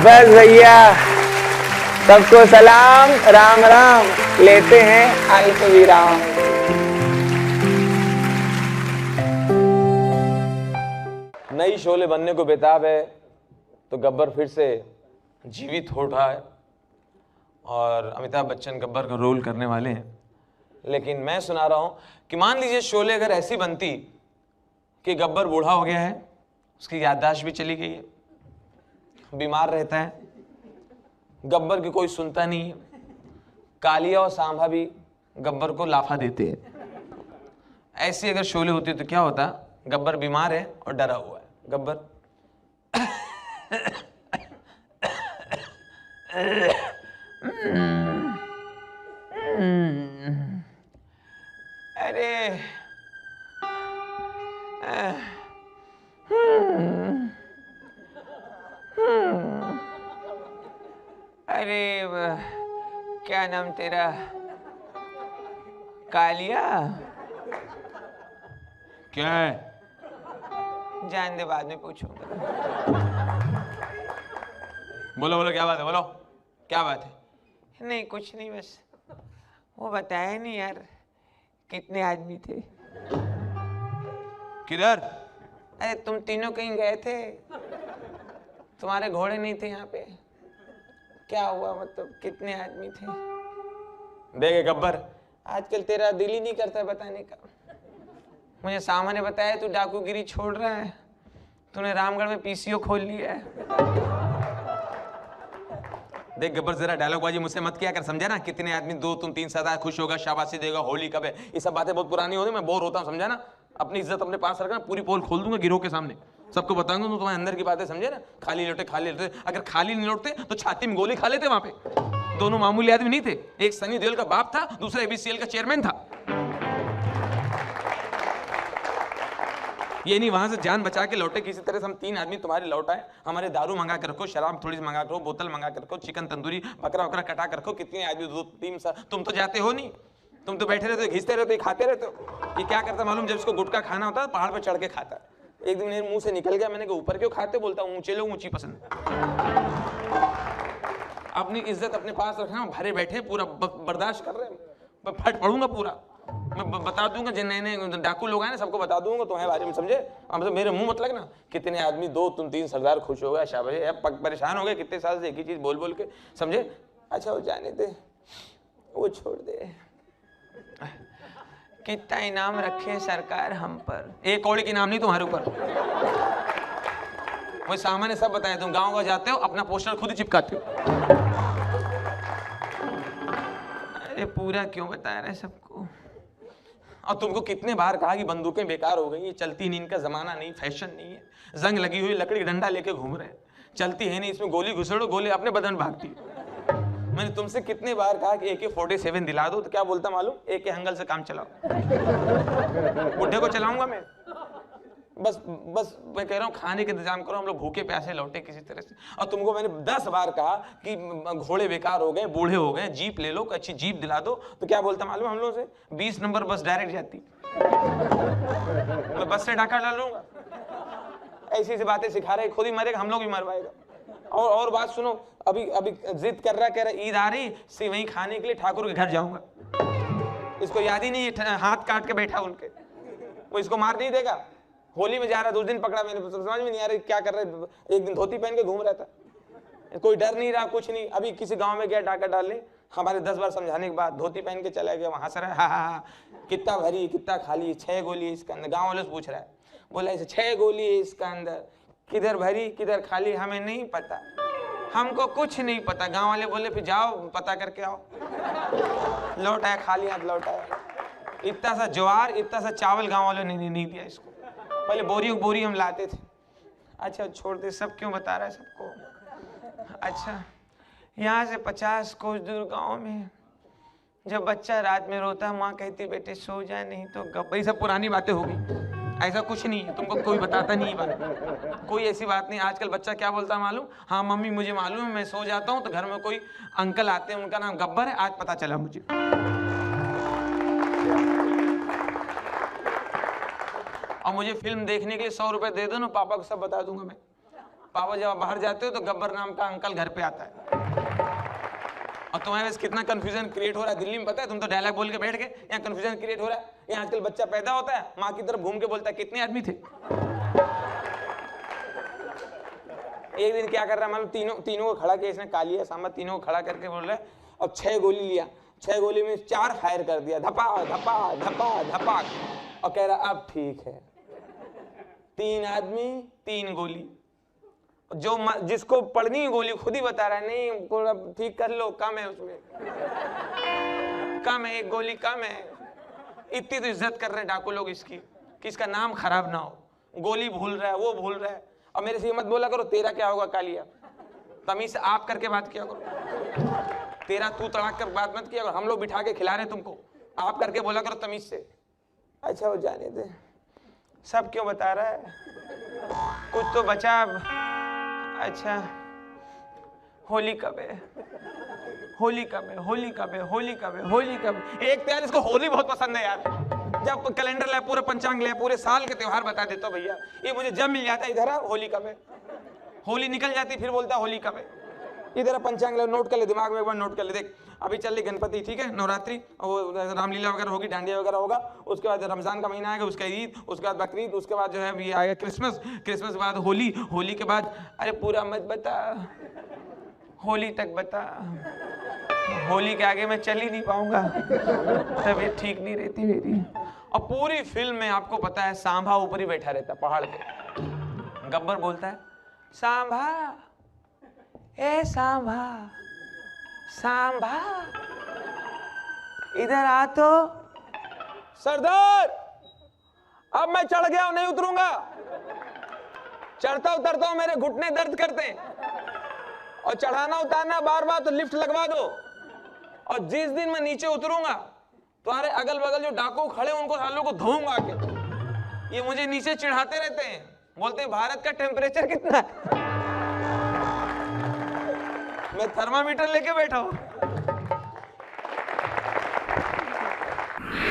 बस भैया, सबको सलाम, राम राम, लेते हैं अल्प विराम। नई शोले बनने को बेताब है तो गब्बर फिर से जीवित हो उठा है और अमिताभ बच्चन गब्बर का रोल करने वाले हैं। लेकिन मैं सुना रहा हूं कि मान लीजिए शोले अगर ऐसी बनती कि गब्बर बूढ़ा हो गया है, उसकी याददाश्त भी चली गई है, बीमार रहता है, गब्बर की कोई सुनता नहीं है, कालिया और सांभा भी गब्बर को लाफा देते हैं। ऐसी अगर शोले होती तो क्या होता? गब्बर बीमार है और डरा हुआ है। गब्बर अरे अरे क्या नाम तेरा? कालिया? क्या है? जान दे, बाद में पूछूंगा। बोलो बोलो, क्या बात है? बोलो क्या बात है? नहीं कुछ नहीं, बस वो बताया नहीं यार कितने आदमी थे। किधर? अरे तुम तीनों कहीं गए थे, तुम्हारे घोड़े नहीं थे यहाँ पे। क्या हुआ, मतलब कितने आदमी थे? देखे गब्बर, आजकल तेरा दिल ही नहीं करता बताने का। मुझे सामा ने बताया तू डाकूगिरी छोड़ रहा है, तूने रामगढ़ में पीसीओ खोल लिया है। देख गब्बर, जरा डायलॉग बाजी मुझसे मत किया कर, समझा ना? कितने आदमी, 2 तुम 3 सदा खुश होगा, शाबाशी देगा, होली कब है, ये सब बातें बहुत पुरानी होती, मैं बोर होता हूँ, समझा ना? अपनी इज्जत अपने पास रखना, पूरी पोल खोल दूंगा गिरोह के सामने, सबको बताऊंगा तो तुम्हारे अंदर की बातें, समझे ना? खाली लौटे खाली लौटे, अगर खाली नहीं लौटते तो छाती में गोली खा लेते। वहां पे दोनों मामूली आदमी नहीं थे, एक सनी देओल का बाप था, दूसरा एबीसीएल का चेयरमैन था। ये नहीं वहां से जान बचा के लौटे किसी तरह से हम 3 आदमी तुम्हारे लौटाए, हमारे दारू मंगा कर रखो, शराब थोड़ी सी मंगा कर रखो, बोतल मंगा कर रखो, चिकन तंदूरी बकरा वकरा कटा कर रखो। कितने आदमी? 2-3 तुम तो जाते हो नहीं, तुम तो बैठे रहते हो, घिसते रहते हो, खाते रहते हो। ये क्या करता मालूम? जब इसको गुटखा खाना होता है पहाड़ पे चढ़ के खाता है। एक दिन मेरे मुंह से निकल गया, मैंने कहा ऊपर क्यों खाते? बोलता ऊंचे लोग ऊंची पसंद। अपनी इज्जत अपने पास रखना, भरे बैठे पूरा बर्दाश्त कर रहे हैं, फट पड़ूंगा पूरा, मैं बता दूंगा जिन नए नए डाकू लोग आए ना सबको बता दूंगा तुम्हारे बारे में, समझे? अब तो मेरे मुंह मत लगना। कितने आदमी, 2 तुम 3 सरदार खुश हो गए, शाबाश, अब परेशान हो गए कितने साल से एक ही चीज बोल बोल के, समझे? अच्छा वो जाने दे, वो छोड़ दे। कितना इनाम रखे सरकार हम पर, 1 कौड़ी के इनाम नहीं तुम्हारे ऊपर। वो सामान्य सब बताया, तुम गाँव गाँव जाते हो, अपना पोस्टर खुद ही चिपकाते हो। अरे पूरा क्यों बता रहे सबको? और तुमको कितने बार कहा कि बंदूकें बेकार हो गई, ये चलती नहीं, इनका जमाना नहीं, फैशन नहीं है, जंग लगी हुई लकड़ी डंडा लेके घूम रहे हैं, चलती है नहीं, इसमें गोली घुसेड़ो, गोली अपने बदन भागती है। मैंने तुमसे कितने बार कहा कि AK-47 दिला दो, तो क्या बोलता मालूम? AK हंगल से काम चलाओ। बुढ़े को चलाऊंगा मैं? बस मैं कह रहा हूँ खाने का इंतजाम करो, हम लोग भूखे प्यासे लौटे किसी तरह से। और तुमको मैंने 10 बार कहा कि घोड़े बेकार हो गए, बूढ़े हो गए, जीप ले लो, अच्छी जीप दिला दो, तो क्या बोलता मालूम हम लोग से? 20 नंबर बस डायरेक्ट जाती, मैं बस से ढाका डाल लूंगा। ऐसी ऐसी बातें सिखा रहे, खुद ही मरेगा, हम लोग भी मरवाएगा। और बात सुनो, अभी जिद कर रहा, कह रहा ईद आ रही सेवई खाने के लिए ठाकुर के घर जाऊंगा। इसको याद ही नहीं, हाथ काट के बैठा उनके, वो इसको मार नहीं देगा। होली में जा रहा, 2 दिन पकड़ा, मैंने समझ में नहीं आ रहा क्या कर रहे। एक दिन धोती पहन के घूम रहा था, कोई डर नहीं रहा, कुछ नहीं। अभी किसी गांव में गया डाका डालने, हमारे 10 बार समझाने के बाद धोती पहन के चला गया, वहां हंस रहा है, हा, कितना भरी, कितना खाली? 6 गोली है इसके अंदर। गाँव वाले से पूछ रहा है, बोला ऐसे 6 गोली है इसका अंदर, किधर भरी किधर खाली हमें नहीं पता, हमको कुछ नहीं पता। गांव वाले बोले फिर जाओ पता करके आओ। लौट आया, खाली हाथ लौट आया। इतना सा ज्वार, इतना सा चावल गांव वालों ने नहीं दिया इसको, पहले बोरी हम लाते थे। अच्छा छोड़ दे, सब क्यों बता रहा है सबको? अच्छा, यहाँ से 50 कोस दूर गांव में जब बच्चा रात में रोता, माँ कहती बेटे सो जाए नहीं तो गप। ये सब पुरानी बातें होगी, ऐसा कुछ नहीं है, तुमको कोई बताता नहीं बात, कोई ऐसी बात नहीं। आजकल बच्चा क्या बोलता है मालूम? हाँ मम्मी मुझे मालूम है, मैं सो जाता हूँ तो घर में कोई अंकल आते हैं, उनका नाम गब्बर है, आज पता चला मुझे। और मुझे फिल्म देखने के लिए 100 रुपए दे दो ना, पापा को सब बता दूंगा मैं। पापा जब आप बाहर जाते हो तो गब्बर नाम का अंकल घर पे आता है। और तुम्हारे पास कितना कंफ्यूजन क्रिएट हो रहा है दिल्ली में, पता है? तुम तो डायलॉग बोल के बैठ गए, यहाँ कंफ्यूजन क्रिएट हो रहा है। यहाँ आजकल बच्चा पैदा होता है, माँ की तरफ घूम के बोलता है कितने आदमी थे। एक दिन क्या कर रहा है मालूम, तीनों को खड़ा किया इसने, कालिया सांबा तीनों को खड़ा करके बोल रहा है अब 6 गोली लिया, 6 गोली में 4 फायर कर दिया, धपा धपा धपा धपा, और कह रहा अब ठीक है। 3 आदमी 3 गोली, जो जिसको पड़नी गोली खुद ही बता रहा है नहीं ठीक कर लो, कम है उसमें, कम है, 1 गोली कम है। इतनी तो इज्जत कर रहे हैं डाकू लोग इसकी कि इसका नाम खराब ना हो, गोली भूल रहा है, वो भूल रहा है। और मेरे से मत बोला करो तेरा क्या होगा कालिया, तमीज से आप करके बात किया करो, तेरा तू तड़ाक कर बात मत किया करो। हम लोग बिठा के खिला रहे तुमको, आप करके बोला करो तमीज से। अच्छा वो जाने दे, सब क्यों बता रहा है, कुछ तो बचा। अच्छा होली कब है, होली कब है, होली कब है, होली कब है, होली कब है? एक तो यार इसको होली बहुत पसंद है यार, जब कैलेंडर ले पूरा पंचांग ले पूरे साल के त्योहार बता देता हूँ भैया। ये मुझे जब मिल जाता है इधर होली कब है, होली निकल जाती फिर बोलता होली कब है। इधर पंचांग ले, नोट कर ले दिमाग में, एक बार नोट कर ले। देख अभी चल रही गणपति, ठीक है, नवरात्रि, वो रामलीला वगैरह होगी, डांडिया वगैरह होगा, उसके बाद रमजान का महीना आएगा, उसका ईद, उसके बाद बकरीद, उसके बाद जो है ये आएगा क्रिसमस, क्रिसमस के बाद होली, होली के बाद अरे पूरा मत बता, होली तक बता, होली के आगे मैं चल ही नहीं पाऊंगा, तबीयत ठीक नहीं रहती मेरी। और पूरी फिल्म में आपको पता है सांभा ऊपर ही बैठा रहता पहाड़ पे। गब्बर बोलता है सांभा, ए सांभा, सांभा इधर आ तो। सरदार अब मैं चढ़ गया हूं, नहीं उतरूंगा, चढ़ता उतरता हूं मेरे घुटने दर्द करते हैं, और चढ़ाना उतारना बार बार तो लिफ्ट लगवा दो। और जिस दिन मैं नीचे उतरूंगा तुम्हारे अगल बगल जो डाकू खड़े उनको सालों को धोऊंगा आके। ये मुझे नीचे चिढ़ाते रहते हैं, बोलते हैं भारत का टेम्परेचर कितना है, मैं थर्मामीटर लेके बैठा हूं।